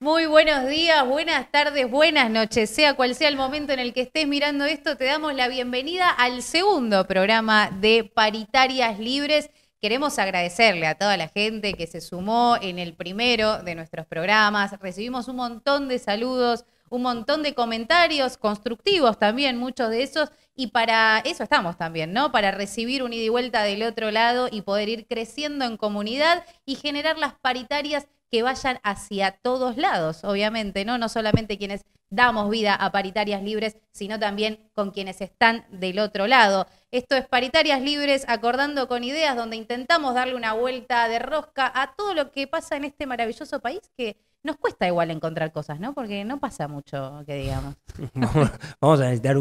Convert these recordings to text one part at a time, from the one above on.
Muy buenos días, buenas tardes, buenas noches. Sea cual sea el momento en el que estés mirando esto, te damos la bienvenida al segundo programa de Paritarias Libres. Queremos agradecerle a toda la gente que se sumó en el primero de nuestros programas. Recibimos un montón de saludos, un montón de comentarios constructivos también, muchos de esos. Y para eso estamos también, ¿no? Para recibir un ida y vuelta del otro lado y poder ir creciendo en comunidad y generar las paritarias que vayan hacia todos lados, obviamente, ¿no? No solamente quienes damos vida a Paritarias Libres, sino también con quienes están del otro lado. Esto es Paritarias Libres, acordando con ideas, donde intentamos darle una vuelta de rosca a todo lo que pasa en este maravilloso país que nos cuesta igual encontrar cosas, ¿no? Porque no pasa mucho, que digamos. Vamos a necesitar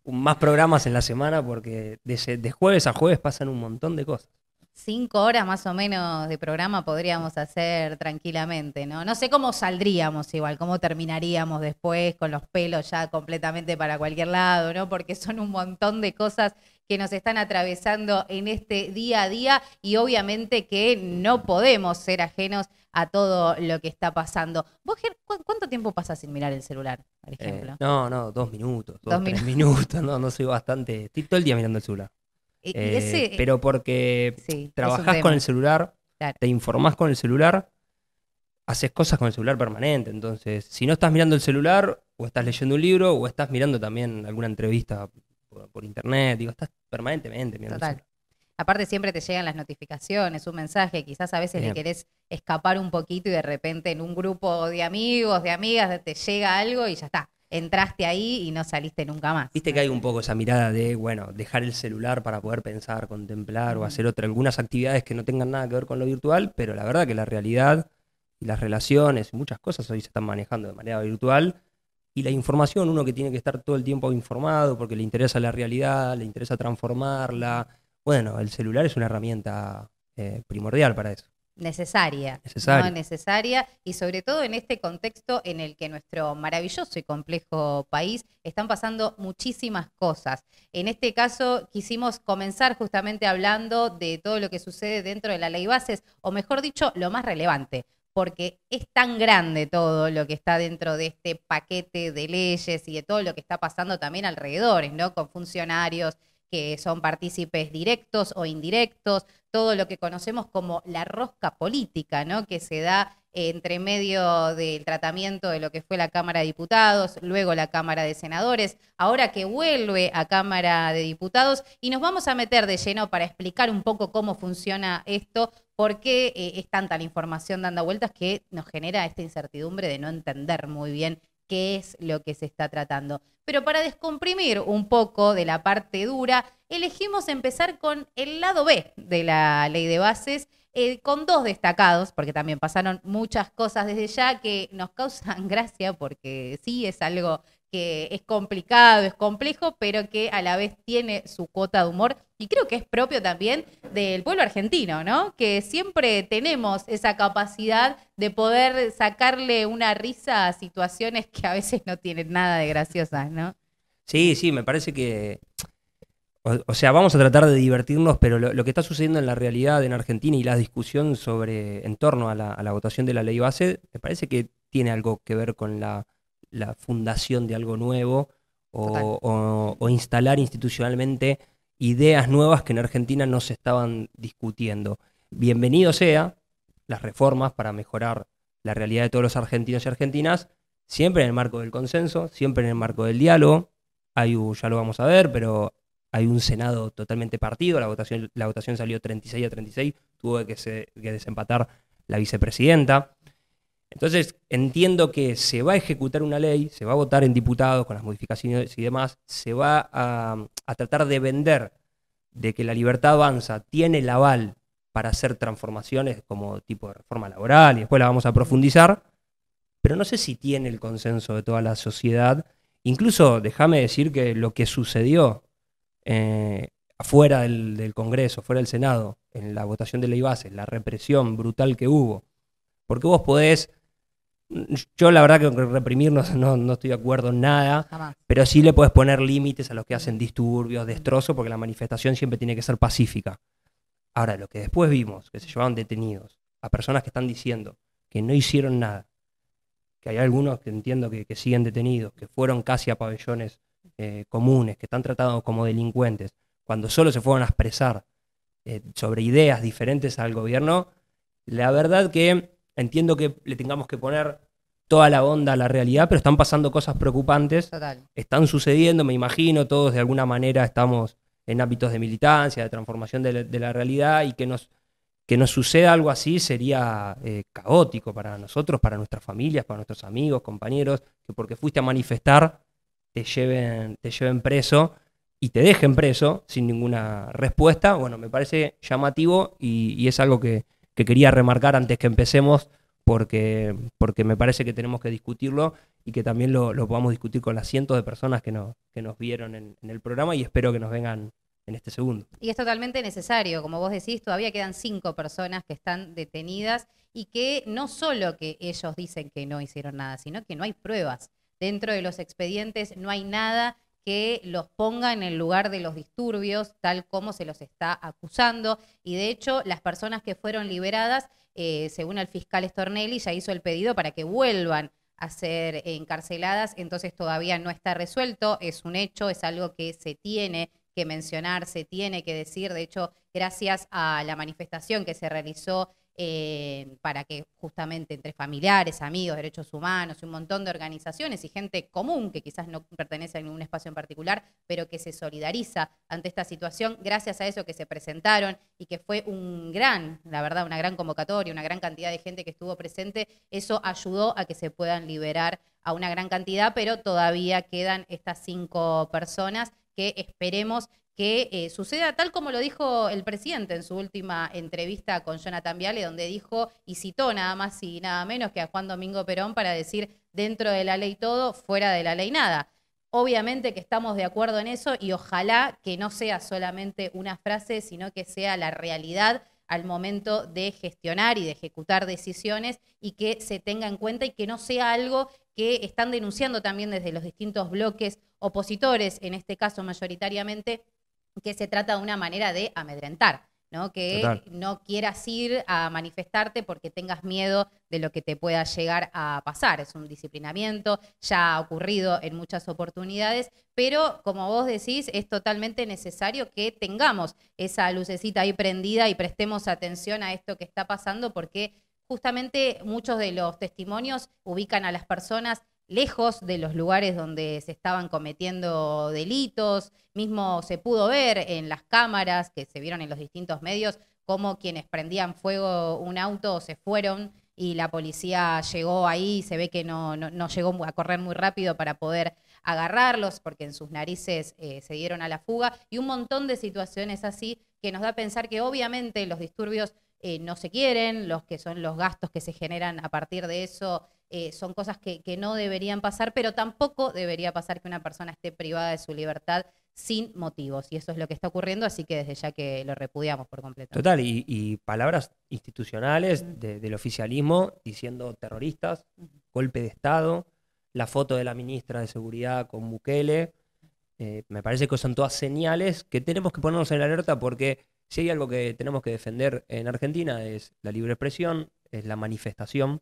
más programas en la semana porque de jueves a jueves pasan un montón de cosas. 5 horas más o menos de programa podríamos hacer tranquilamente, ¿no? No sé cómo saldríamos igual, cómo terminaríamos después con los pelos ya completamente para cualquier lado, ¿no? Porque son un montón de cosas que nos están atravesando en este día a día y obviamente que no podemos ser ajenos a todo lo que está pasando. ¿Vos, Ger, cuánto tiempo pasas sin mirar el celular, por ejemplo? No, 2 minutos, 3 minutos, no soy bastante. Estoy todo el día mirando el celular. Pero porque sí, trabajás con el celular, claro. te informás con el celular, haces cosas con el celular permanente. Entonces, si no estás mirando el celular, o estás leyendo un libro, o estás mirando también alguna entrevista por internet, digo, estás permanentemente mirando el celular. Aparte siempre te llegan las notificaciones, un mensaje, quizás a veces le querés escapar un poquito y de repente en un grupo de amigos, de amigas, te llega algo y ya está. Entraste ahí y no saliste nunca más. Viste que hay un poco esa mirada de, bueno, dejar el celular para poder pensar, contemplar o hacer algunas actividades que no tengan nada que ver con lo virtual, pero la verdad que la realidad y las relaciones y muchas cosas hoy se están manejando de manera virtual y la información, uno que tiene que estar todo el tiempo informado porque le interesa la realidad, le interesa transformarla. Bueno, el celular es una herramienta primordial para eso. Necesaria, ¿no? Necesaria, y sobre todo en este contexto en el que nuestro maravilloso y complejo país están pasando muchísimas cosas. En este caso quisimos comenzar justamente hablando de todo lo que sucede dentro de la ley bases, o mejor dicho, lo más relevante, porque es tan grande todo lo que está dentro de este paquete de leyes y de todo lo que está pasando también alrededor, ¿no? Con funcionarios que son partícipes directos o indirectos, todo lo que conocemos como la rosca política, ¿no? Que se da entre medio del tratamiento de lo que fue la Cámara de Diputados, luego la Cámara de Senadores, ahora que vuelve a Cámara de Diputados, y nos vamos a meter de lleno para explicar un poco cómo funciona esto, por qué es tanta la información dando vueltas que nos genera esta incertidumbre de no entender muy bien qué es lo que se está tratando. Pero para descomprimir un poco de la parte dura, elegimos empezar con el lado B de la ley de bases, con dos destacados, porque también pasaron muchas cosas desde ya que nos causan gracia, porque sí es algo que es complicado, es complejo, pero que a la vez tiene su cuota de humor, y creo que es propio también del pueblo argentino, ¿no? Que siempre tenemos esa capacidad de poder sacarle una risa a situaciones que a veces no tienen nada de graciosas, ¿no? Sí, me parece que... O sea, vamos a tratar de divertirnos, pero lo que está sucediendo en la realidad en Argentina y la discusión en torno a la votación de la ley base, me parece que tiene algo que ver con la fundación de algo nuevo o instalar institucionalmente ideas nuevas que en Argentina no se estaban discutiendo. Bienvenido sea las reformas para mejorar la realidad de todos los argentinos y argentinas, siempre en el marco del consenso, siempre en el marco del diálogo. Ya lo vamos a ver, pero hay un Senado totalmente partido, la votación salió 36-36, tuvo que desempatar la vicepresidenta. Entonces, entiendo que se va a ejecutar una ley, se va a votar en diputados con las modificaciones y demás, se va a tratar de vender de que la Libertad Avanza tiene el aval para hacer transformaciones como tipo de reforma laboral, y después la vamos a profundizar, pero no sé si tiene el consenso de toda la sociedad. Incluso, déjame decir que lo que sucedió afuera del Congreso, fuera del Senado, en la votación de ley base, la represión brutal que hubo, porque vos podés... Yo la verdad que reprimir no estoy de acuerdo en nada, Jamás. Pero sí le podés poner límites a los que hacen disturbios, destrozos, porque la manifestación siempre tiene que ser pacífica. Ahora, lo que después vimos, que se llevaban detenidos a personas que están diciendo que no hicieron nada, que hay algunos que entiendo que siguen detenidos, que fueron casi a pabellones comunes, que están tratados como delincuentes, cuando solo se fueron a expresar sobre ideas diferentes al gobierno, la verdad que entiendo que le tengamos que poner toda la onda a la realidad, pero están pasando cosas preocupantes, Total. están sucediendo, me imagino, todos de alguna manera estamos en ámbitos de militancia, de transformación de la realidad, y que nos suceda algo así sería caótico para nosotros, para nuestras familias, para nuestros amigos, compañeros, que porque fuiste a manifestar te lleven preso y te dejen preso sin ninguna respuesta. Bueno, me parece llamativo y es algo que quería remarcar antes que empecemos, porque me parece que tenemos que discutirlo y que también lo podamos discutir con las cientos de personas que nos vieron en el programa, y espero que nos vengan en este segundo. Y es totalmente necesario, como vos decís, todavía quedan 5 personas que están detenidas y que no solo que ellos dicen que no hicieron nada, sino que no hay pruebas. Dentro de los expedientes no hay nada que los ponga en el lugar de los disturbios, tal como se los está acusando. Y de hecho, las personas que fueron liberadas, según el fiscal Stornelli, ya hizo el pedido para que vuelvan a ser encarceladas, entonces todavía no está resuelto, es un hecho, es algo que se tiene que mencionar, se tiene que decir. De hecho, gracias a la manifestación que se realizó para que justamente entre familiares, amigos, derechos humanos y un montón de organizaciones y gente común que quizás no pertenece a ningún espacio en particular, pero que se solidariza ante esta situación, gracias a eso que se presentaron y que fue la verdad, una gran convocatoria, una gran cantidad de gente que estuvo presente, eso ayudó a que se puedan liberar a una gran cantidad, pero todavía quedan estas 5 personas que esperemos que suceda tal como lo dijo el presidente en su última entrevista con Jonathan Viale, donde dijo y citó nada más y nada menos que a Juan Domingo Perón para decir: dentro de la ley todo, fuera de la ley nada. Obviamente que estamos de acuerdo en eso y ojalá que no sea solamente una frase, sino que sea la realidad al momento de gestionar y de ejecutar decisiones, y que se tenga en cuenta y que no sea algo que están denunciando también desde los distintos bloques opositores, en este caso mayoritariamente, que se trata de una manera de amedrentar, ¿no? Que Total. no quieras ir a manifestarte porque tengas miedo de lo que te pueda llegar a pasar. Es un disciplinamiento, ya ha ocurrido en muchas oportunidades, pero como vos decís, es totalmente necesario que tengamos esa lucecita ahí prendida y prestemos atención a esto que está pasando, porque justamente muchos de los testimonios ubican a las personas lejos de los lugares donde se estaban cometiendo delitos. Mismo se pudo ver en las cámaras que se vieron en los distintos medios cómo quienes prendían fuego un auto se fueron y la policía llegó ahí, se ve que no llegó a correr muy rápido para poder agarrarlos porque en sus narices se dieron a la fuga, y un montón de situaciones así que nos da a pensar que obviamente los disturbios no se quieren, los que son los gastos que se generan a partir de eso son cosas que no deberían pasar, pero tampoco debería pasar que una persona esté privada de su libertad sin motivos, y eso es lo que está ocurriendo, así que desde ya que lo repudiamos por completo. Total, y palabras institucionales del oficialismo diciendo terroristas, golpe de Estado, la foto de la ministra de Seguridad con Bukele. Me parece que son todas señales que tenemos que ponernos en alerta, porque si hay algo que tenemos que defender en Argentina es la libre expresión, es la manifestación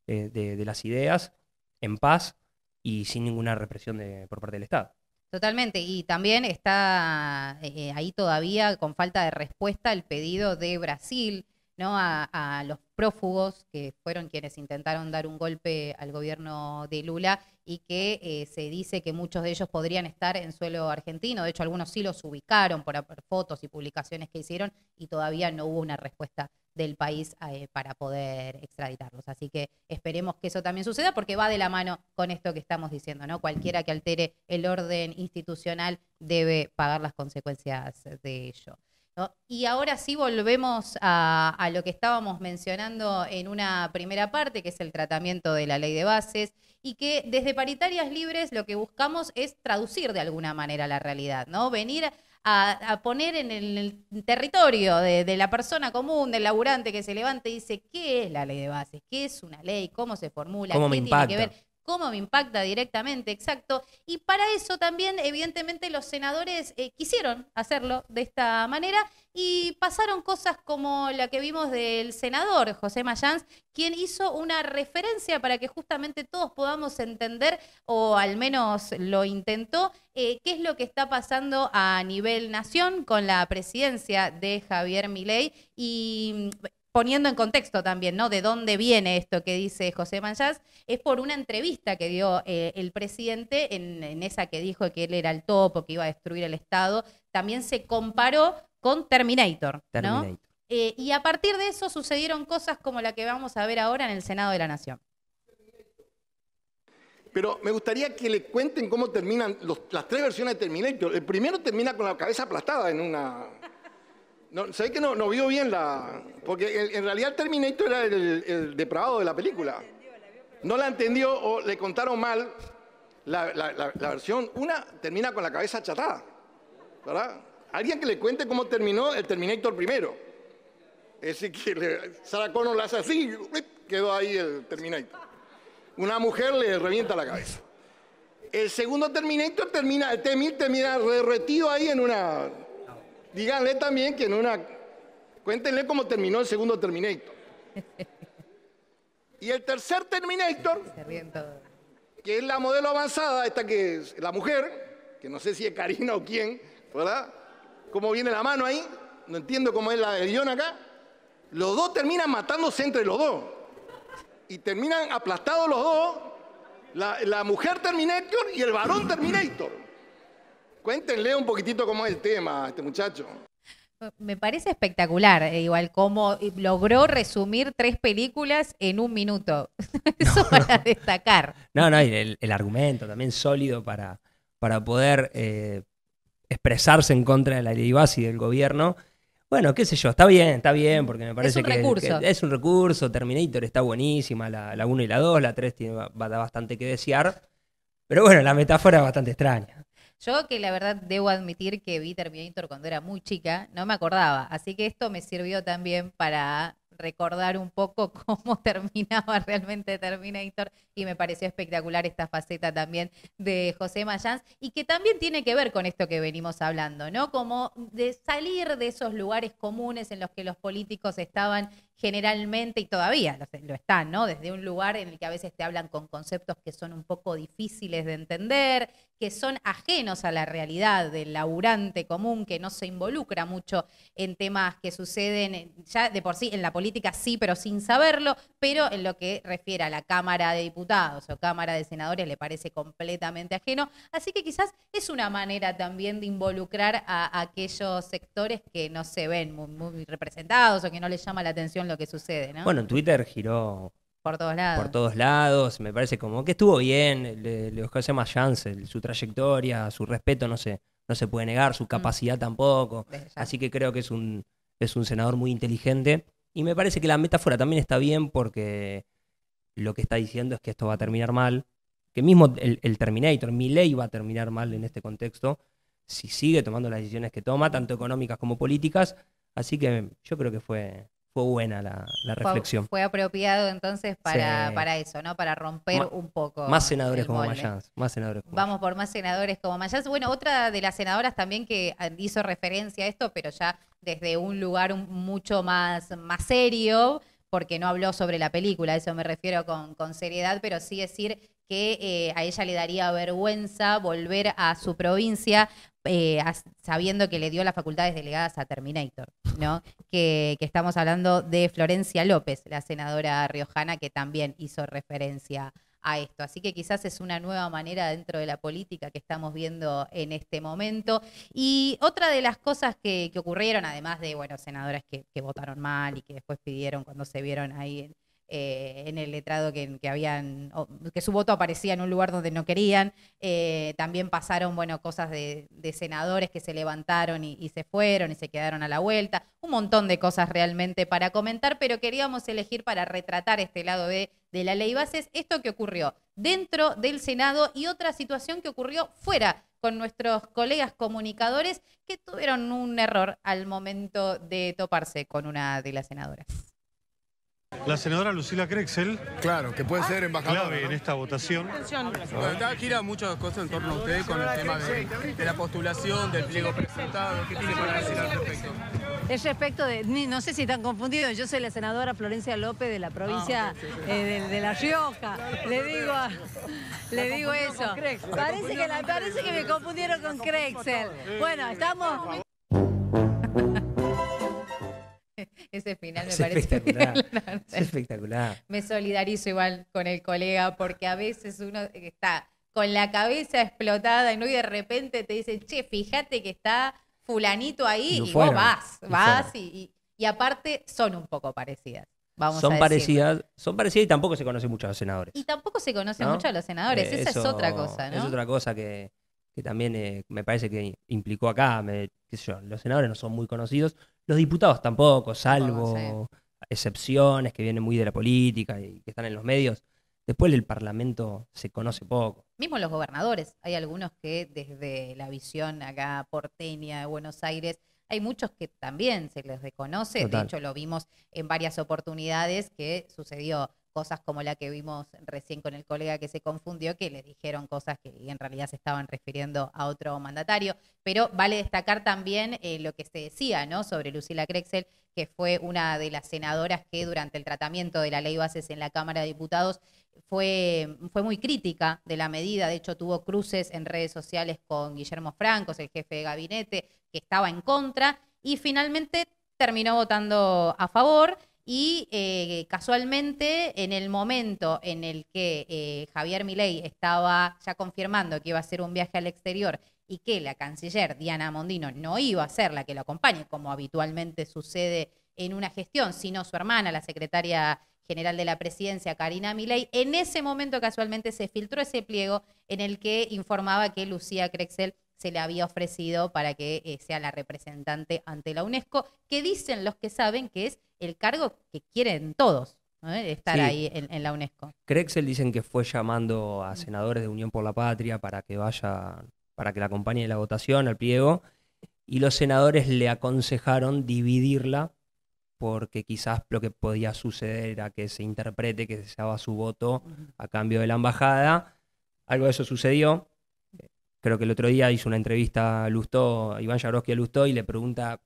de las ideas en paz y sin ninguna represión por parte del Estado. Totalmente, y también está ahí todavía con falta de respuesta el pedido de Brasil, ¿no? A los prófugos que fueron quienes intentaron dar un golpe al gobierno de Lula, y que se dice que muchos de ellos podrían estar en suelo argentino. De hecho, algunos sí los ubicaron por fotos y publicaciones que hicieron, y todavía no hubo una respuesta del país para poder extraditarlos. Así que esperemos que eso también suceda, porque va de la mano con esto que estamos diciendo, ¿no? Cualquiera que altere el orden institucional debe pagar las consecuencias de ello, ¿no? Y ahora sí volvemos a lo que estábamos mencionando en una primera parte, que es el tratamiento de la ley de bases, y que desde Paritarias Libres lo que buscamos es traducir de alguna manera la realidad, ¿no? Venir a poner en el territorio de la persona común, del laburante que se levanta y dice: ¿qué es la ley de bases? ¿Qué es una ley? ¿Cómo se formula? ¿Cómo me ¿Qué tiene que impacta? ver? cómo me impacta directamente, exacto. Y para eso también, evidentemente, los senadores quisieron hacerlo de esta manera y pasaron cosas como la que vimos del senador José Mayans, quien hizo una referencia para que justamente todos podamos entender, o al menos lo intentó, qué es lo que está pasando a nivel nación con la presidencia de Javier Milei y poniendo en contexto también, ¿no? De dónde viene esto que dice José Mayans, es por una entrevista que dio el presidente en esa que dijo que él era el topo, que iba a destruir el Estado. También se comparó con Terminator, ¿no? Y a partir de eso sucedieron cosas como la que vamos a ver ahora en el Senado de la Nación. Pero me gustaría que le cuenten cómo terminan las tres versiones de Terminator. El primero termina con la cabeza aplastada en una... No, ¿sabés que no vio bien la...? Porque en realidad el Terminator era el depravado de la película. No la entendió o le contaron mal la versión. Una termina con la cabeza achatada, ¿verdad? Alguien que le cuente cómo terminó el Terminator primero. Es decir, que Sarah Connor la hace así, quedó ahí el Terminator. Una mujer le revienta la cabeza. El segundo Terminator termina, el T-1000 termina derretido ahí en una... Díganle también que en una... Cuéntenle cómo terminó el segundo Terminator. Y el tercer Terminator, que es la modelo avanzada, esta que es la mujer, que no sé si es Karina o quién, ¿verdad? ¿Cómo viene la mano ahí? No entiendo cómo es el guión acá. Los dos terminan matándose entre los dos. Y terminan aplastados los dos, la mujer Terminator y el varón Terminator. Cuéntenle un poquitito cómo es el tema a este muchacho. Me parece espectacular, igual cómo logró resumir 3 películas en 1 minuto. Eso para destacar. No, el argumento también sólido para poder expresarse en contra de la ley base y del gobierno. Bueno, qué sé yo, está bien, porque me parece que es un recurso. Terminator está buenísima, la 1 y la 2, la 3 da bastante que desear. Pero bueno, la metáfora es bastante extraña. Yo que la verdad debo admitir que vi Terminator cuando era muy chica, no me acordaba, así que esto me sirvió también para recordar un poco cómo terminaba realmente Terminator y me pareció espectacular esta faceta también de José Mayans y que también tiene que ver con esto que venimos hablando, ¿no? Como de salir de esos lugares comunes en los que los políticos estaban generalmente, y todavía lo están, ¿no? Desde un lugar en el que a veces te hablan con conceptos que son un poco difíciles de entender, que son ajenos a la realidad del laburante común, que no se involucra mucho en temas que suceden ya de por sí en la política, sí, pero sin saberlo, pero en lo que refiere a la Cámara de Diputados o Cámara de Senadores le parece completamente ajeno. Así que quizás es una manera también de involucrar a aquellos sectores que no se ven muy representados o que no les llama la atención lo que sucede, ¿no? Bueno, en Twitter giró por todos lados. Por todos lados, me parece como que estuvo bien, José Mayans, su trayectoria, su respeto no se puede negar, su capacidad tampoco. Así que creo que es un senador muy inteligente. Y me parece que la metáfora también está bien porque lo que está diciendo es que esto va a terminar mal. Que mismo el Terminator, Milei va a terminar mal en este contexto si sigue tomando las decisiones que toma, tanto económicas como políticas. Así que yo creo que fue buena la reflexión. Fue apropiado entonces para eso, ¿no? Para romper un poco. Más senadores como Mayans. Vamos por más senadores como Mayans. Bueno, otra de las senadoras también que hizo referencia a esto, pero ya desde un lugar mucho más serio, porque no habló sobre la película, a eso me refiero con seriedad, pero sí decir que a ella le daría vergüenza volver a su provincia sabiendo que le dio las facultades delegadas a Terminator, ¿no? Que estamos hablando de Florencia López, la senadora riojana, que también hizo referencia a esto. Así que quizás es una nueva manera dentro de la política que estamos viendo en este momento. Y otra de las cosas que ocurrieron, además de, bueno, senadoras que votaron mal y que después pidieron cuando se vieron ahí en el letrado que su voto aparecía en un lugar donde no querían. También pasaron, bueno, cosas de senadores que se levantaron y se fueron y se quedaron a la vuelta. Un montón de cosas realmente para comentar, pero queríamos elegir para retratar este lado de la ley bases, esto que ocurrió dentro del Senado y otra situación que ocurrió fuera con nuestros colegas comunicadores que tuvieron un error al momento de toparse con una de las senadoras. La senadora Lucila Crexel, Claro, que puede ser embajadora, clave en esta votación. Bueno, gira muchas cosas en torno a usted con el tema de la postulación, del pliego presentado. ¿Qué tiene para decir al respecto? Es respecto de, no sé si están confundidos, yo soy la senadora Florencia López de la provincia de La Rioja. Le digo eso. Parece que me confundieron con Crexel. Bueno, estamos... Ese final me Es parece espectacular. bien. Es espectacular. Me solidarizo igual con el colega porque a veces uno está con la cabeza explotada ¿no? y de repente te dicen, che, fíjate que está fulanito ahí y fueron, vos y vas fueron. y aparte son un poco parecidas. Vamos a Son decirlo. parecidas y tampoco se conoce mucho a los senadores. Y tampoco se conoce ¿no? mucho a los senadores, esa es Eso otra cosa, ¿no? Es otra cosa que también me parece que implicó acá, qué sé yo, los senadores no son muy conocidos, los diputados tampoco, salvo excepciones que vienen muy de la política y que están en los medios. Después el Parlamento se conoce poco. Mismo los gobernadores, hay algunos que desde la visión acá porteña de Buenos Aires, hay muchos que también se les desconoce, Total. de hecho lo vimos en varias oportunidades que sucedió cosas como la que vimos recién con el colega que se confundió, que le dijeron cosas que en realidad se estaban refiriendo a otro mandatario, pero vale destacar también lo que se decía, ¿no? Sobre Lucila Crexel, que fue una de las senadoras que durante el tratamiento de la ley Bases en la Cámara de Diputados fue muy crítica de la medida, de hecho tuvo cruces en redes sociales con Guillermo Francos, el jefe de gabinete, que estaba en contra, y finalmente terminó votando a favor, y casualmente en el momento en el que Javier Milei estaba ya confirmando que iba a hacer un viaje al exterior y que la canciller Diana Mondino no iba a ser la que lo acompañe, como habitualmente sucede en una gestión, sino su hermana, la secretaria general de la presidencia, Karina Milei, en ese momento casualmente se filtró ese pliego en el que informaba que Lucía Crexel se le había ofrecido para que sea la representante ante la UNESCO, que dicen los que saben que es el cargo que quieren todos, ¿no? Estar Sí. ahí en la UNESCO. Crexel dicen que fue llamando a senadores de Unión por la Patria para que la acompañe en la votación, al pliego, y los senadores le aconsejaron dividirla porque quizás lo que podía suceder era que se interprete que se daba su voto a cambio de la embajada. Algo de eso sucedió. Creo que el otro día hizo una entrevista a Lustó, Iván Jabrowski a Lustó, y le pregunta,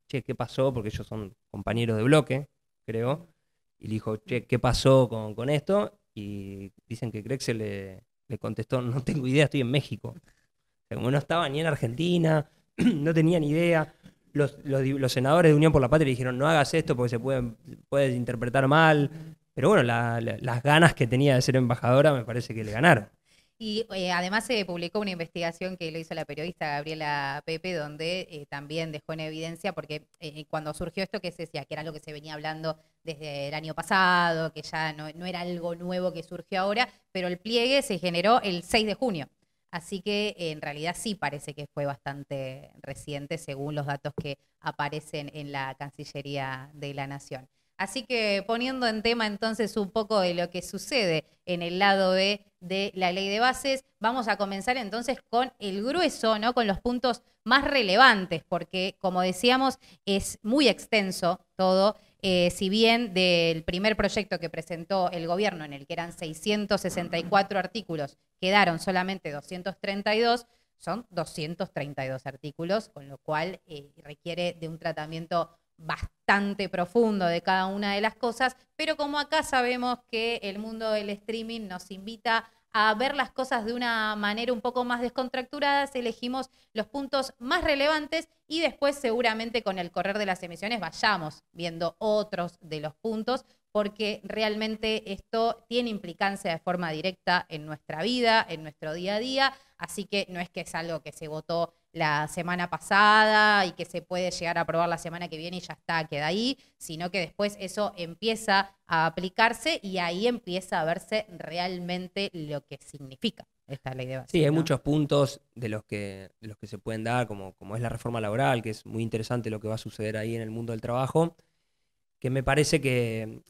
che, ¿qué pasó? Porque ellos son compañeros de bloque, creo. Y le dijo, che, ¿qué pasó con esto? Y dicen que Crexel le contestó, no tengo idea, estoy en México. O sea, como no estaba ni en Argentina, no tenía ni idea. Los senadores de Unión por la Patria dijeron, no hagas esto porque se puede interpretar mal. Pero bueno, las ganas que tenía de ser embajadora me parece que le ganaron. Y además se publicó una investigación que lo hizo la periodista Gabriela Pepe, donde también dejó en evidencia, porque cuando surgió esto que se decía, que era algo que se venía hablando desde el año pasado, que ya no era algo nuevo que surgió ahora, pero el pliegue se generó el 6 de junio. Así que en realidad sí parece que fue bastante reciente según los datos que aparecen en la Cancillería de la Nación. Así que poniendo en tema entonces un poco de lo que sucede en el lado B de la ley de bases, vamos a comenzar entonces con el grueso, ¿no? Con los puntos más relevantes, porque como decíamos es muy extenso todo. Si bien del primer proyecto que presentó el gobierno, en el que eran 664 artículos, quedaron solamente 232, son 232 artículos, con lo cual requiere de un tratamiento bastante profundo de cada una de las cosas, pero como acá sabemos que el mundo del streaming nos invita a ver las cosas de una manera un poco más descontracturada, elegimos los puntos más relevantes y después seguramente con el correr de las emisiones vayamos viendo otros de los puntos, porque realmente esto tiene implicancia de forma directa en nuestra vida, en nuestro día a día, así que no es que es algo que se votó la semana pasada y que se puede llegar a aprobar la semana que viene y ya está, queda ahí, sino que después eso empieza a aplicarse y ahí empieza a verse realmente lo que significa esta ley de bases. Sí, hay ¿no? muchos puntos de los que se pueden dar, como es la reforma laboral, que es muy interesante lo que va a suceder ahí en el mundo del trabajo, que me parece que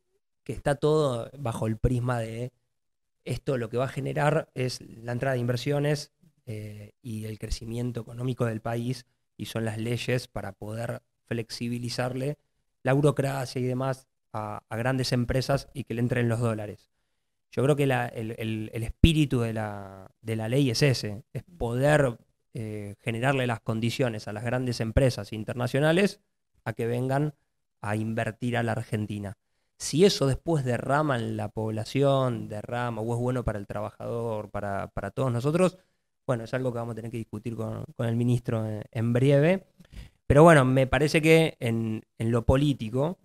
está todo bajo el prisma de esto lo que va a generar es la entrada de inversiones y el crecimiento económico del país, y son las leyes para poder flexibilizarle la burocracia y demás a grandes empresas y que le entren los dólares. Yo creo que el espíritu de la ley es ese, es poder generarle las condiciones a las grandes empresas internacionales a que vengan a invertir a la Argentina. Si eso después derrama en la población, o es bueno para el trabajador, para todos nosotros, bueno, es algo que vamos a tener que discutir con el ministro en breve. Pero bueno, me parece que en lo político,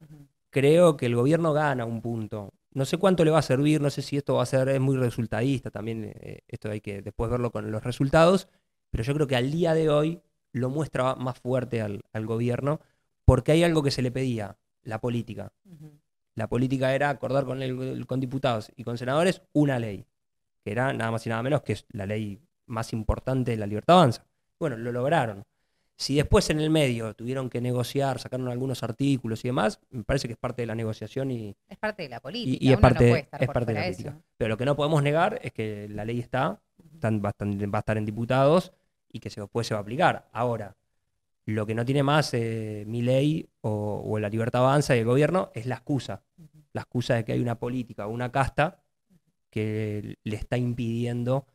creo que el gobierno gana un punto. No sé cuánto le va a servir, no sé si esto va a ser, es muy resultadista también, esto hay que después verlo con los resultados, pero yo creo que al día de hoy lo muestra más fuerte al gobierno, porque hay algo que se le pedía, la política. La política era acordar con diputados y con senadores una ley, que era nada más y nada menos que la ley más importante de la Libertad Avanza. Bueno, lo lograron. Si después en el medio tuvieron que negociar, sacaron algunos artículos y demás, me parece que es parte de la negociación y es parte de la política. Y es uno parte, no puede estar es por parte de la fuera de política. eso. Pero lo que no podemos negar es que la ley va a estar en diputados y que después se va a aplicar. Ahora, lo que no tiene más Milei o la Libertad Avanza y el gobierno es la excusa. La excusa de que hay una política o una casta que le está impidiendo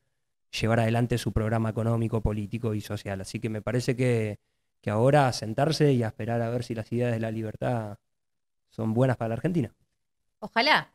llevar adelante su programa económico, político y social. Así que me parece que ahora sentarse y a esperar a ver si las ideas de la libertad son buenas para la Argentina. Ojalá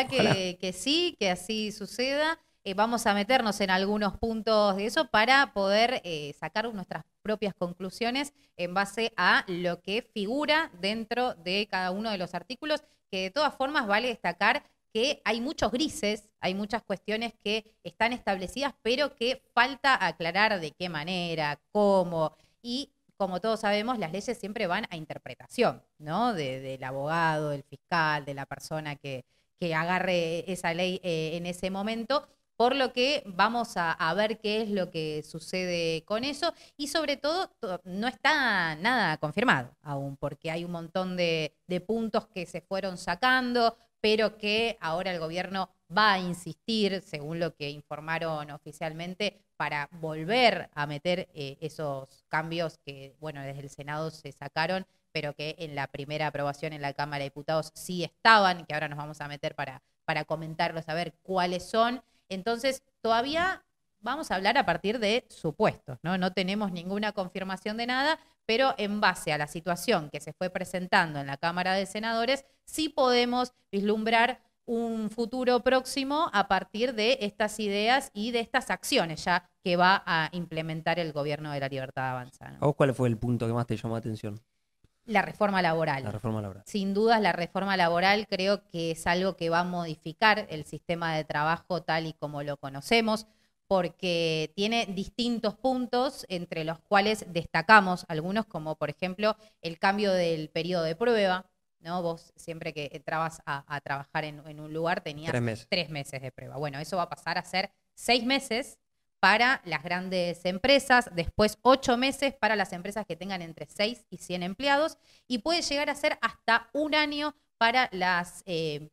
que sí, que así suceda. Vamos a meternos en algunos puntos de eso para poder sacar nuestras propias conclusiones en base a lo que figura dentro de cada uno de los artículos, que de todas formas vale destacar que hay muchos grises, hay muchas cuestiones que están establecidas, pero que falta aclarar de qué manera, cómo, y como todos sabemos, las leyes siempre van a interpretación, ¿no? Del abogado, del fiscal, de la persona que agarre esa ley en ese momento, por lo que vamos a ver qué es lo que sucede con eso, y sobre todo no está nada confirmado aún, porque hay un montón de puntos que se fueron sacando, pero que ahora el gobierno va a insistir, según lo que informaron oficialmente, para volver a meter esos cambios que, bueno, desde el Senado se sacaron, pero que en la primera aprobación en la Cámara de Diputados sí estaban, que ahora nos vamos a meter para comentarlos, a ver cuáles son. Entonces, todavía vamos a hablar a partir de supuestos, ¿no? No tenemos ninguna confirmación de nada, pero en base a la situación que se fue presentando en la Cámara de Senadores, sí podemos vislumbrar un futuro próximo a partir de estas ideas y de estas acciones ya que va a implementar el gobierno de la Libertad Avanza, ¿no? ¿A vos cuál fue el punto que más te llamó la atención? La reforma laboral. La reforma laboral. Sin dudas, la reforma laboral creo que es algo que va a modificar el sistema de trabajo tal y como lo conocemos, porque tiene distintos puntos, entre los cuales destacamos algunos, como por ejemplo el cambio del periodo de prueba, ¿no? Vos siempre que entrabas a trabajar en un lugar tenías 3 meses de prueba. Bueno, eso va a pasar a ser 6 meses para las grandes empresas, después 8 meses para las empresas que tengan entre 6 y 100 empleados, y puede llegar a ser hasta 1 año para las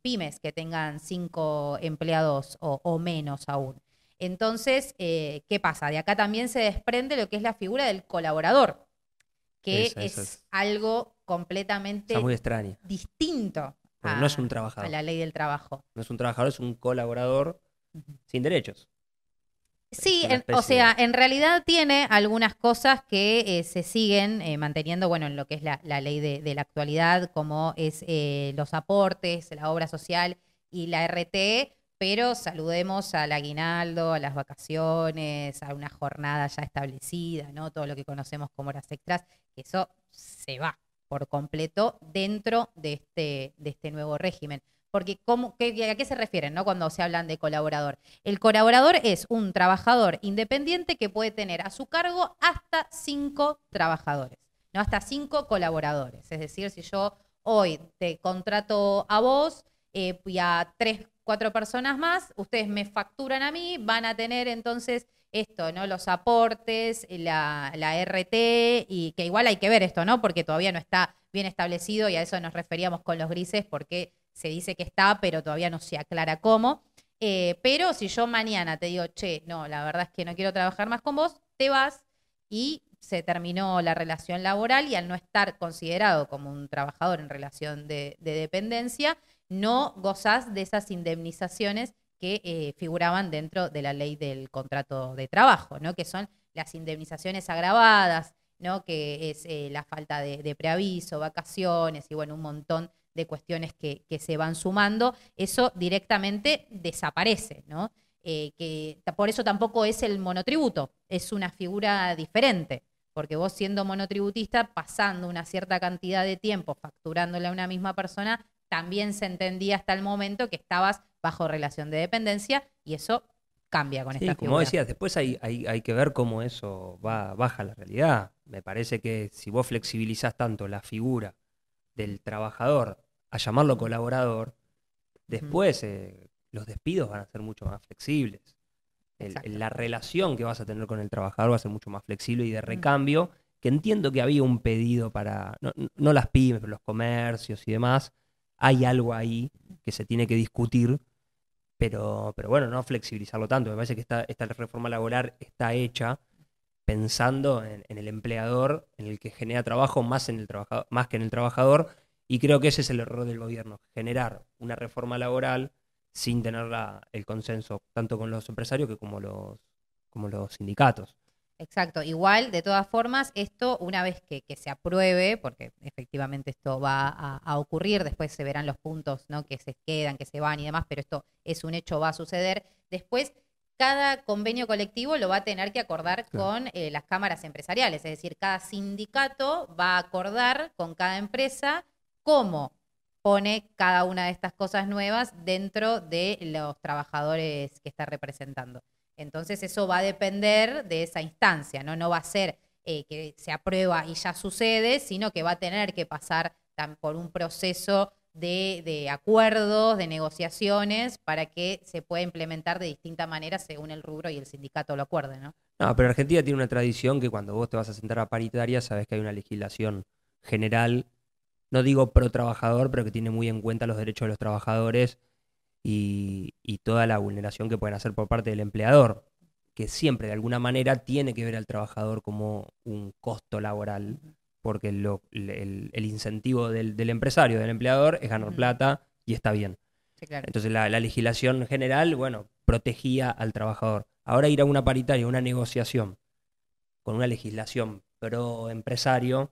pymes que tengan 5 empleados o menos aún. Entonces, ¿qué pasa? De acá también se desprende lo que es la figura del colaborador, que es algo completamente muy extraña, distinto no es un trabajador, a la ley del trabajo. No es un trabajador, es un colaborador sin derechos. Sí, o sea, en realidad tiene algunas cosas que se siguen manteniendo, bueno, en lo que es la ley de la actualidad, como es los aportes, la obra social y la RT, pero saludemos al aguinaldo, a las vacaciones, a una jornada ya establecida, ¿no? Todo lo que conocemos como horas extras, que eso se va por completo dentro de este nuevo régimen. Porque ¿a qué se refieren, ¿no? Cuando se hablan de colaborador? El colaborador es un trabajador independiente que puede tener a su cargo hasta 5 trabajadores, ¿no? Hasta 5 colaboradores. Es decir, si yo hoy te contrato a vos y a 3, 4 personas más, ustedes me facturan a mí, van a tener entonces esto, ¿no? Los aportes, la RT, y que igual hay que ver esto, ¿no? Porque todavía no está bien establecido, y a eso nos referíamos con los grises, porque se dice que está, pero todavía no se aclara cómo. Pero si yo mañana te digo, che, no, la verdad es que no quiero trabajar más con vos, te vas y se terminó la relación laboral y al no estar considerado como un trabajador en relación de dependencia, no gozás de esas indemnizaciones que figuraban dentro de la ley del contrato de trabajo, ¿no? Que son las indemnizaciones agravadas, ¿no? Que es la falta de preaviso, vacaciones y bueno, un montón de cuestiones que se van sumando. Eso directamente desaparece, ¿no? Que por eso tampoco es el monotributo, es una figura diferente, porque vos siendo monotributista, pasando una cierta cantidad de tiempo facturándole a una misma persona, también se entendía hasta el momento que estabas bajo relación de dependencia y eso cambia con esta figura. Como decías, después hay que ver cómo eso baja la realidad. Me parece que si vos flexibilizás tanto la figura del trabajador a llamarlo colaborador, después los despidos van a ser mucho más flexibles. La relación que vas a tener con el trabajador va a ser mucho más flexible y de recambio, que entiendo que había un pedido para, no las pymes, pero los comercios y demás. Hay algo ahí que se tiene que discutir, pero bueno, no flexibilizarlo tanto. Me parece que esta reforma laboral está hecha pensando en el empleador, en el que genera trabajo más que en el trabajador, y creo que ese es el error del gobierno, generar una reforma laboral sin tener el consenso tanto con los empresarios como los sindicatos. Exacto, igual, de todas formas, esto una vez que se apruebe, porque efectivamente esto va a ocurrir, después se verán los puntos, ¿no? Que se quedan, que se van y demás, pero esto es un hecho, va a suceder. Después, cada convenio colectivo lo va a tener que acordar con las cámaras empresariales, es decir, cada sindicato va a acordar con cada empresa cómo pone cada una de estas cosas nuevas dentro de los trabajadores que está representando. Entonces eso va a depender de esa instancia, ¿no? No va a ser que se aprueba y ya sucede, sino que va a tener que pasar por un proceso de acuerdos, de negociaciones, para que se pueda implementar de distinta manera según el rubro y el sindicato lo acuerde, ¿no? No, pero Argentina tiene una tradición que cuando vos te vas a sentar a paritaria sabes que hay una legislación general, no digo pro trabajador, pero que tiene muy en cuenta los derechos de los trabajadores y toda la vulneración que pueden hacer por parte del empleador, que siempre de alguna manera tiene que ver al trabajador como un costo laboral, porque el incentivo del empresario, del empleador, es ganar plata y está bien. Sí, claro. Entonces la legislación general, bueno, protegía al trabajador. Ahora ir a una paritaria, una negociación con una legislación pro empresario,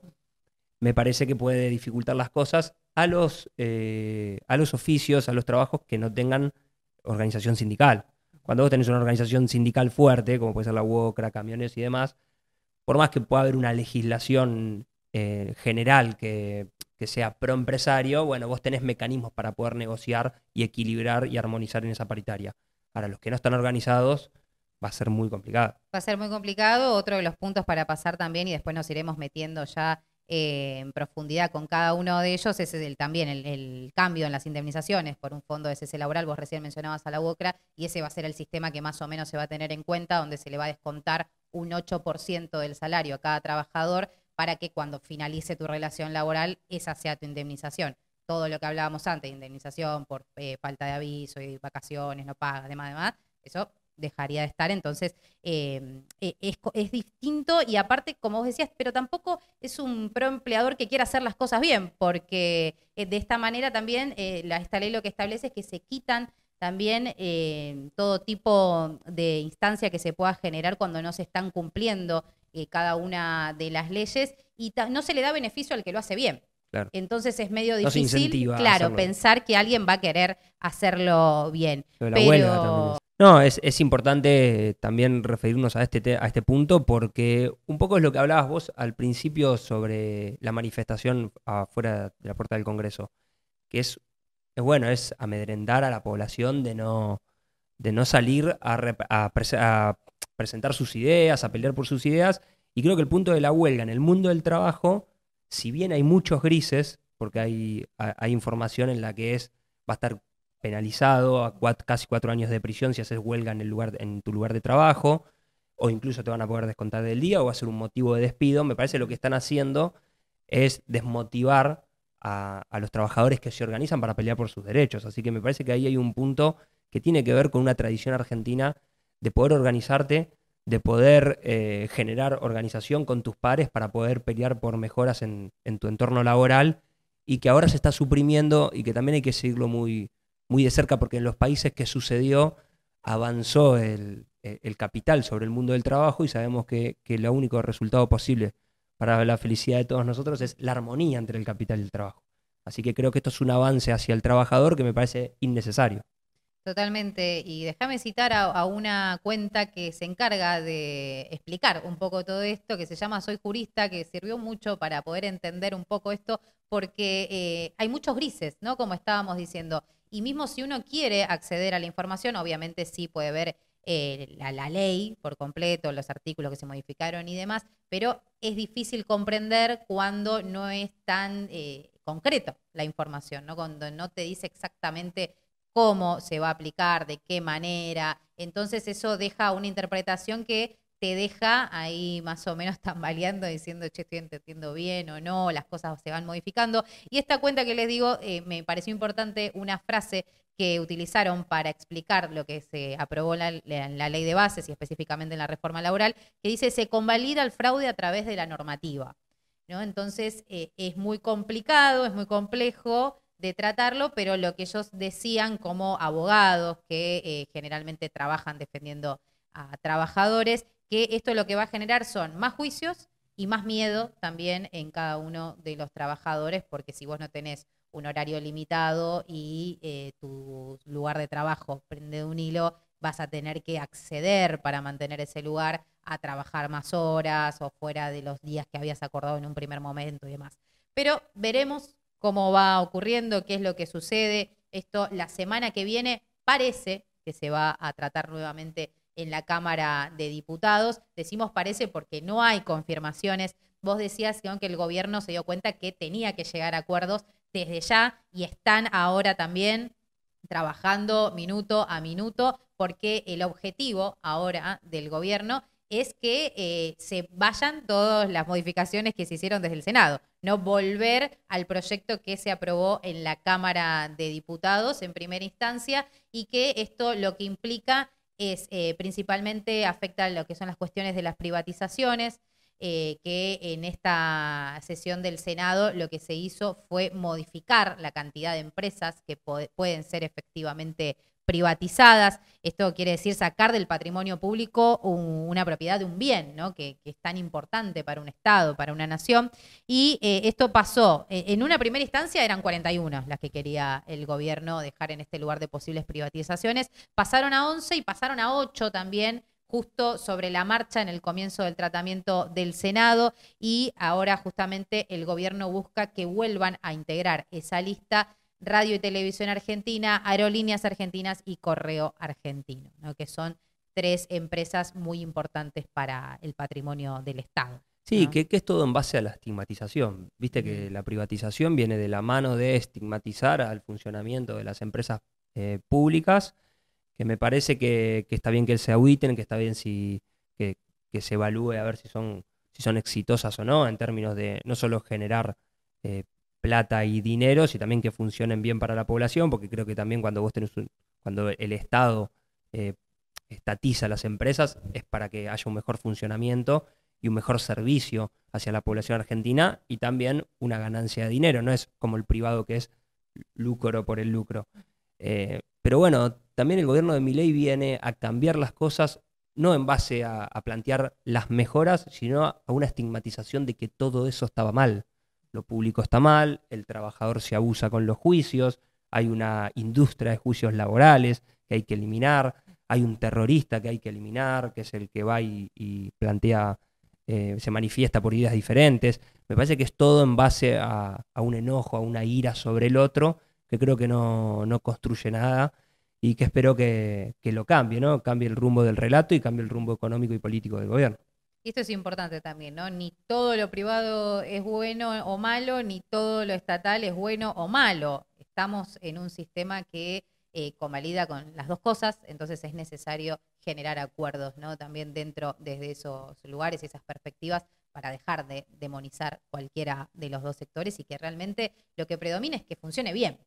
me parece que puede dificultar las cosas a los oficios, a los trabajos que no tengan organización sindical. Cuando vos tenés una organización sindical fuerte, como puede ser la UOCRA, camiones y demás, por más que pueda haber una legislación general que sea pro empresario, bueno, vos tenés mecanismos para poder negociar y equilibrar y armonizar en esa paritaria. Ahora, los que no están organizados, va a ser muy complicado. Va a ser muy complicado. Otro de los puntos para pasar también, y después nos iremos metiendo ya en profundidad con cada uno de ellos, es también el cambio en las indemnizaciones por un fondo de cese laboral. Vos recién mencionabas a la UOCRA y ese va a ser el sistema que más o menos se va a tener en cuenta, donde se le va a descontar un 8% del salario a cada trabajador para que cuando finalice tu relación laboral esa sea tu indemnización. Todo lo que hablábamos antes, indemnización por falta de aviso y vacaciones, no pagas, demás, eso dejaría de estar. Entonces es distinto y aparte, como vos decías, pero tampoco es un pro empleador que quiera hacer las cosas bien, porque de esta manera también esta ley lo que establece es que se quitan también todo tipo de instancia que se pueda generar cuando no se están cumpliendo cada una de las leyes y no se le da beneficio al que lo hace bien. Claro. Entonces es medio No se difícil, incentiva a claro, hacerlo. pensar que alguien va a querer hacerlo bien. Lo de la huelga también es. No, es importante también referirnos a este punto porque un poco es lo que hablabas vos al principio sobre la manifestación afuera de la puerta del Congreso, que es amedrentar a la población de no salir a presentar sus ideas, a pelear por sus ideas, y creo que el punto de la huelga en el mundo del trabajo, si bien hay muchos grises, porque hay información en la que va a estar penalizado a casi 4 años de prisión si haces huelga en tu lugar de trabajo, o incluso te van a poder descontar del día, o va a ser un motivo de despido. Me parece que lo que están haciendo es desmotivar a los trabajadores que se organizan para pelear por sus derechos. Así que me parece que ahí hay un punto que tiene que ver con una tradición argentina de poder organizarte, de poder generar organización con tus pares para poder pelear por mejoras en tu entorno laboral, y que ahora se está suprimiendo y que también hay que seguirlo muy, muy de cerca, porque en los países que sucedió avanzó el capital sobre el mundo del trabajo, y sabemos que el único resultado posible para la felicidad de todos nosotros es la armonía entre el capital y el trabajo. Así que creo que esto es un avance hacia el trabajador que me parece innecesario. Totalmente, y déjame citar a una cuenta que se encarga de explicar un poco todo esto, que se llama Soy Jurista, que sirvió mucho para poder entender un poco esto, porque hay muchos grises, ¿no? Como estábamos diciendo, y mismo si uno quiere acceder a la información, obviamente sí puede ver la ley por completo, los artículos que se modificaron y demás, pero es difícil comprender cuando no es tan concreto la información, ¿no? Cuando no te dice exactamente cómo se va a aplicar, de qué manera. Entonces eso deja una interpretación que te deja ahí más o menos tambaleando, diciendo, che, estoy entendiendo bien o no, las cosas se van modificando. Y esta cuenta que les digo, me pareció importante una frase que utilizaron para explicar lo que se aprobó en la ley de bases y específicamente en la reforma laboral, que dice, se convalida el fraude a través de la normativa, ¿no? Entonces es muy complicado, es muy complejo de tratarlo, pero lo que ellos decían como abogados que generalmente trabajan defendiendo a trabajadores, que esto lo que va a generar son más juicios y más miedo también en cada uno de los trabajadores, porque si vos no tenés un horario limitado y tu lugar de trabajo prende de un hilo, vas a tener que acceder para mantener ese lugar a trabajar más horas o fuera de los días que habías acordado en un primer momento y demás. Pero veremos cómo va ocurriendo, qué es lo que sucede. Esto la semana que viene parece que se va a tratar nuevamente en la Cámara de Diputados. Decimos parece porque no hay confirmaciones. Vos decías que el gobierno se dio cuenta que tenía que llegar a acuerdos desde ya y están ahora también trabajando minuto a minuto, porque el objetivo ahora del gobierno es que se vayan todas las modificaciones que se hicieron desde el Senado, no volver al proyecto que se aprobó en la Cámara de Diputados en primera instancia, y que esto lo que implica es principalmente afecta a lo que son las cuestiones de las privatizaciones, que en esta sesión del Senado lo que se hizo fue modificar la cantidad de empresas que pueden ser efectivamente privatizadas. Esto quiere decir sacar del patrimonio público una propiedad de un bien, ¿no? que es tan importante para un Estado, para una nación. Y esto pasó, en una primera instancia eran 41 las que quería el gobierno dejar en este lugar de posibles privatizaciones, pasaron a 11 y pasaron a 8 también, justo sobre la marcha en el comienzo del tratamiento del Senado, y ahora justamente el gobierno busca que vuelvan a integrar esa lista Radio y Televisión Argentina, Aerolíneas Argentinas y Correo Argentino, ¿no? Que son 3 empresas muy importantes para el patrimonio del Estado. Sí, ¿no? que es todo en base a la estigmatización. Viste que la privatización viene de la mano de estigmatizar al funcionamiento de las empresas públicas, que me parece que está bien que se auditen, que está bien que se evalúe a ver si son exitosas o no, en términos de no solo generar plata y dinero, sino también que funcionen bien para la población, porque creo que también cuando vos tenés cuando el Estado estatiza las empresas es para que haya un mejor funcionamiento y un mejor servicio hacia la población argentina, y también una ganancia de dinero, no es como el privado que es lucro por el lucro. Pero bueno, también el gobierno de Milei viene a cambiar las cosas, no en base a plantear las mejoras, sino a una estigmatización de que todo eso estaba mal. Lo público está mal, el trabajador se abusa con los juicios, hay una industria de juicios laborales que hay que eliminar, hay un terrorista que hay que eliminar, que es el que va y plantea, se manifiesta por ideas diferentes. Me parece que es todo en base a un enojo, a una ira sobre el otro, que creo que no construye nada, y que espero que lo cambie, ¿no? Cambie el rumbo del relato y cambie el rumbo económico y político del gobierno. Y esto es importante también, ¿no? Ni todo lo privado es bueno o malo, ni todo lo estatal es bueno o malo. Estamos en un sistema que convalida con las dos cosas, entonces es necesario generar acuerdos, ¿no? También desde esos lugares y esas perspectivas, para dejar de demonizar cualquiera de los dos sectores y que realmente lo que predomina es que funcione bien.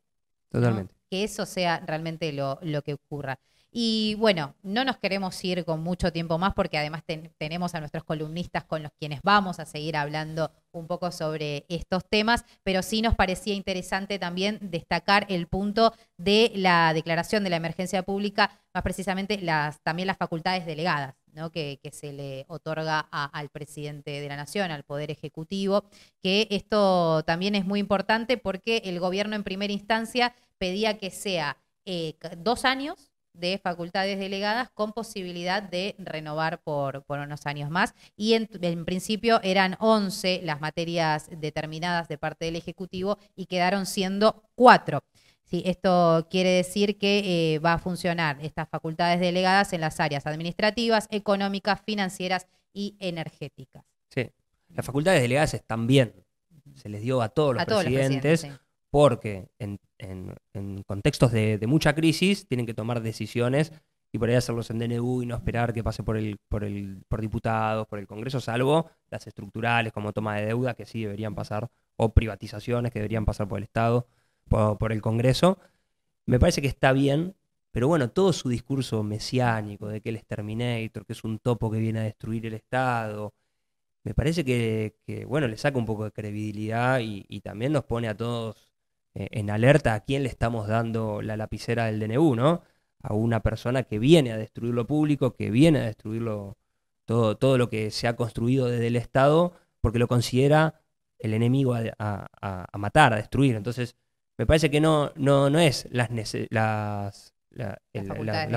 Totalmente. ¿no? Que eso sea realmente lo que ocurra. Y bueno, no nos queremos ir con mucho tiempo más porque además tenemos a nuestros columnistas con los quienes vamos a seguir hablando un poco sobre estos temas, pero sí nos parecía interesante también destacar el punto de la declaración de la emergencia pública, más precisamente también las facultades delegadas, ¿no? que se le otorga al presidente de la Nación, al Poder Ejecutivo, que esto también es muy importante porque el gobierno en primera instancia pedía que sea 2 años de facultades delegadas con posibilidad de renovar por unos años más. Y en principio eran 11 las materias determinadas de parte del Ejecutivo y quedaron siendo 4. Sí, esto quiere decir que va a funcionar estas facultades delegadas en las áreas administrativas, económicas, financieras y energéticas. Sí, las facultades delegadas están bien. Se les dio a todos los presidentes. Sí. Porque en contextos de mucha crisis tienen que tomar decisiones y por ahí hacerlos en DNU y no esperar que pase por diputados, por el Congreso, salvo las estructurales como toma de deuda que sí deberían pasar, o privatizaciones que deberían pasar por el Estado, por el Congreso. Me parece que está bien, pero bueno, todo su discurso mesiánico de que él es Terminator, que es un topo que viene a destruir el Estado, me parece que bueno, le saca un poco de credibilidad y también nos pone a todos en alerta a quién le estamos dando la lapicera del DNU, ¿no? A una persona que viene a destruir lo público, que viene a destruir todo lo que se ha construido desde el Estado, porque lo considera el enemigo a matar, a destruir. Entonces, me parece que no es las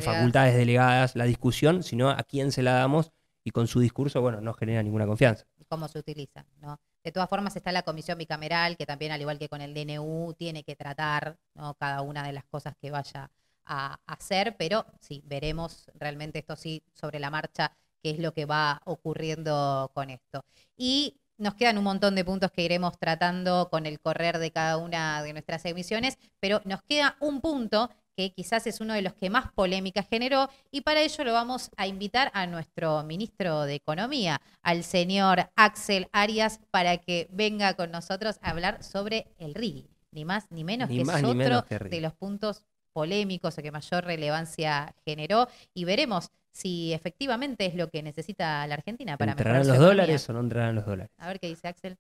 facultades delegadas la discusión, sino a quién se la damos, y con su discurso, bueno, no genera ninguna confianza. Cómo se utiliza, ¿no? De todas formas está la comisión bicameral, que también, al igual que con el DNU, tiene que tratar, ¿no?, cada una de las cosas que vaya a hacer, pero sí, veremos realmente esto sí sobre la marcha, qué es lo que va ocurriendo con esto. Y nos quedan un montón de puntos que iremos tratando con el correr de cada una de nuestras emisiones, pero nos queda un punto que quizás es uno de los que más polémica generó, y para ello lo vamos a invitar a nuestro ministro de Economía, al señor Axel Arias, para que venga con nosotros a hablar sobre el RIGI. Ni más ni menos, que es otro de los puntos polémicos o que mayor relevancia generó, y veremos si efectivamente es lo que necesita la Argentina para mejorar su economía. ¿Entrarán los dólares o no entrarán los dólares? A ver qué dice Axel.